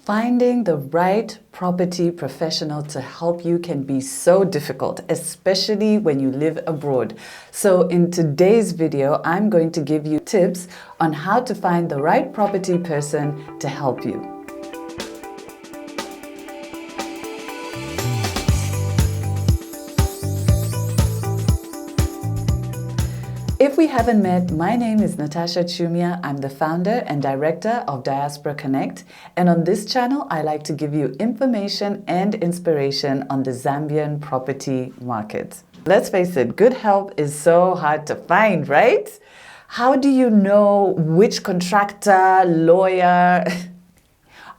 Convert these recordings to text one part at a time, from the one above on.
Finding the right property professional to help you can be so difficult, especially when you live abroad. So in today's video, I'm going to give you tips on how to find the right property person to help you. If we haven't met, my name is Natasha Chumia. I'm the founder and director of Diaspora Connect. And on this channel, I like to give you information and inspiration on the Zambian property market. Let's face it, good help is so hard to find, right? How do you know which contractor, lawyer,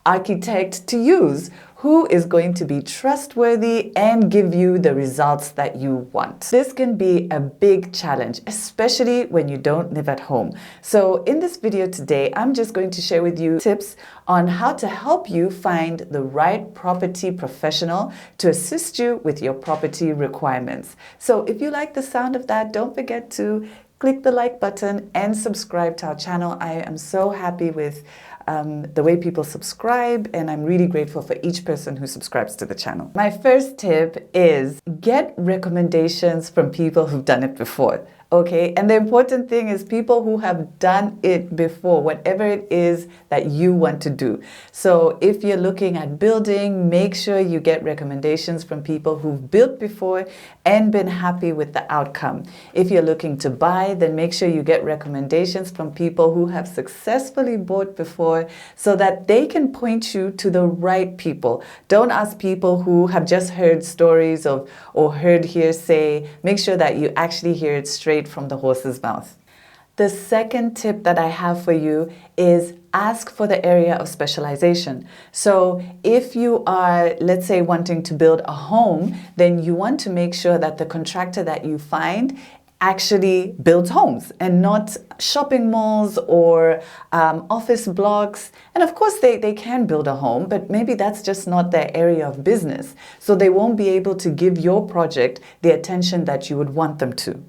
architect to use? Who is going to be trustworthy and give you the results that you want? This can be a big challenge, especially when you don't live at home. So in this video today, I'm just going to share with you tips on how to help you find the right property professional to assist you with your property requirements. So if you like the sound of that, don't forget to click the like button and subscribe to our channel. I am so happy with the way people subscribe, and I'm really grateful for each person who subscribes to the channel. My first tip is get recommendations from people who've done it before. Okay, and the important thing is people who have done it before, whatever it is that you want to do. So if you're looking at building, make sure you get recommendations from people who've built before and been happy with the outcome. If you're looking to buy, then make sure you get recommendations from people who have successfully bought before so that they can point you to the right people. Don't ask people who have just heard stories of or heard hearsay. Make sure that you actually hear it straight from the horse's mouth. The second tip that I have for you is ask for the area of specialization. So if you are, let's say, wanting to build a home, then you want to make sure that the contractor that you find actually builds homes and not shopping malls or office blocks. And of course they can build a home, but maybe that's just not their area of business. So they won't be able to give your project the attention that you would want them to.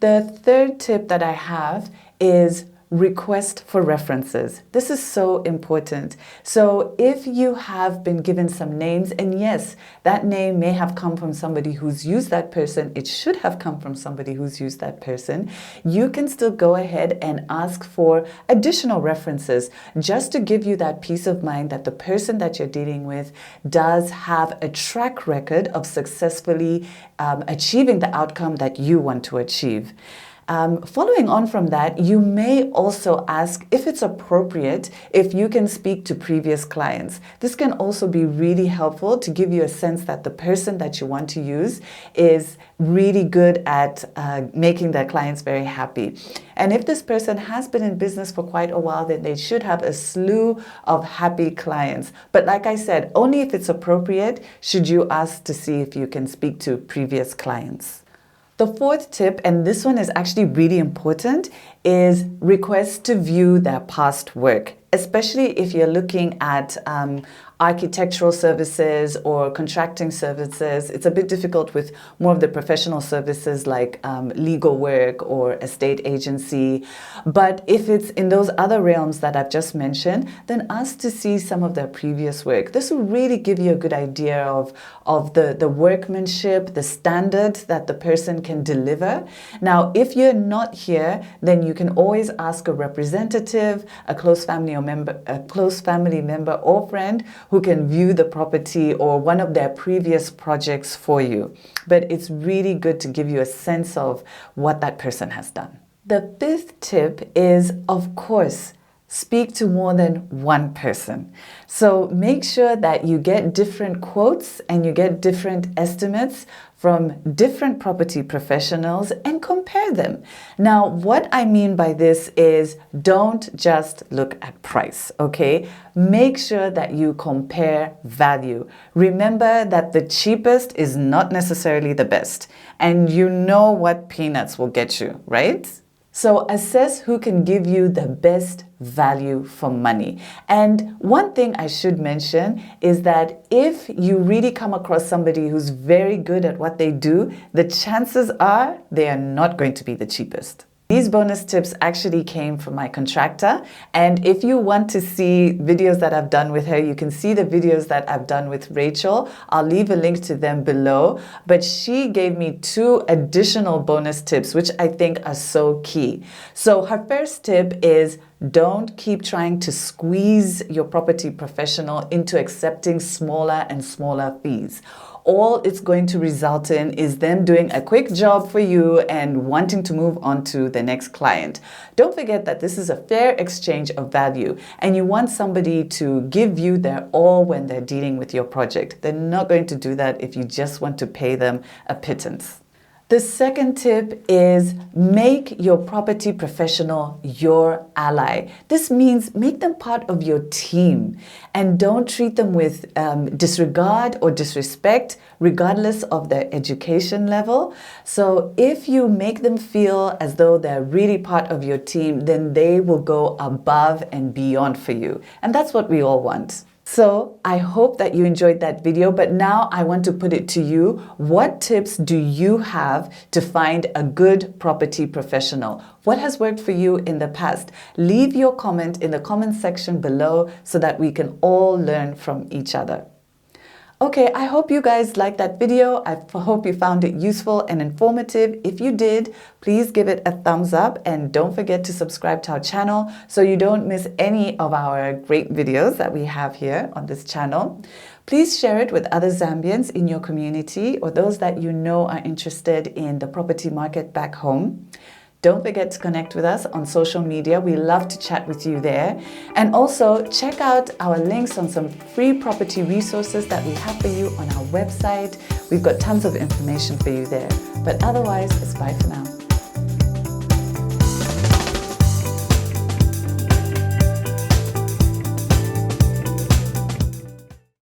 The third tip that I have is request for references. This is so important. So if you have been given some names, and yes, that name may have come from somebody who's used that person, it should have come from somebody who's used that person, you can still go ahead and ask for additional references just to give you that peace of mind that the person that you're dealing with does have a track record of successfully achieving the outcome that you want to achieve. Following on from that, you may also ask if it's appropriate if you can speak to previous clients. This can also be really helpful to give you a sense that the person that you want to use is really good at making their clients very happy. And if this person has been in business for quite a while, then they should have a slew of happy clients. But like I said, only if it's appropriate should you ask to see if you can speak to previous clients. The fourth tip, and this one is actually really important, is request to view their past work, especially if you're looking at architectural services or contracting services. It's a bit difficult with more of the professional services like legal work or estate agency. But if it's in those other realms that I've just mentioned, then ask to see some of their previous work. This will really give you a good idea of the workmanship, the standard that the person can deliver. Now, if you're not here, then you can always ask a representative, a close family member or friend who can view the property or one of their previous projects for you. But it's really good to give you a sense of what that person has done. The fifth tip is, of course, speak to more than one person. So make sure that you get different quotes and you get different estimates from different property professionals and compare them. Now, what I mean by this is don't just look at price, okay? Make sure that you compare value. Remember that the cheapest is not necessarily the best, and you know what peanuts will get you, right? So assess who can give you the best value for money. And one thing I should mention is that if you really come across somebody who's very good at what they do, the chances are they are not going to be the cheapest. These bonus tips actually came from my contractor, and if you want to see videos that I've done with her, you can see the videos that I've done with Rachel. I'll leave a link to them below, but she gave me 2 additional bonus tips, which I think are so key. So her first tip is don't keep trying to squeeze your property professional into accepting smaller and smaller fees. All it's going to result in is them doing a quick job for you and wanting to move on to the next client. Don't forget that this is a fair exchange of value, and you want somebody to give you their all when they're dealing with your project. They're not going to do that if you just want to pay them a pittance. The second tip is make your property professional your ally. This means make them part of your team and don't treat them with disregard or disrespect, regardless of their education level. So if you make them feel as though they're really part of your team, then they will go above and beyond for you. And that's what we all want. So I hope that you enjoyed that video, but now I want to put it to you. What tips do you have to find a good property professional? What has worked for you in the past? Leave your comment in the comment section below so that we can all learn from each other. Okay, I hope you guys liked that video. I hope you found it useful and informative. If you did, please give it a thumbs up and don't forget to subscribe to our channel so you don't miss any of our great videos that we have here on this channel. Please share it with other Zambians in your community or those that you know are interested in the property market back home. Don't forget to connect with us on social media. We love to chat with you there. And also check out our links on some free property resources that we have for you on our website. We've got tons of information for you there. But otherwise, it's bye for now.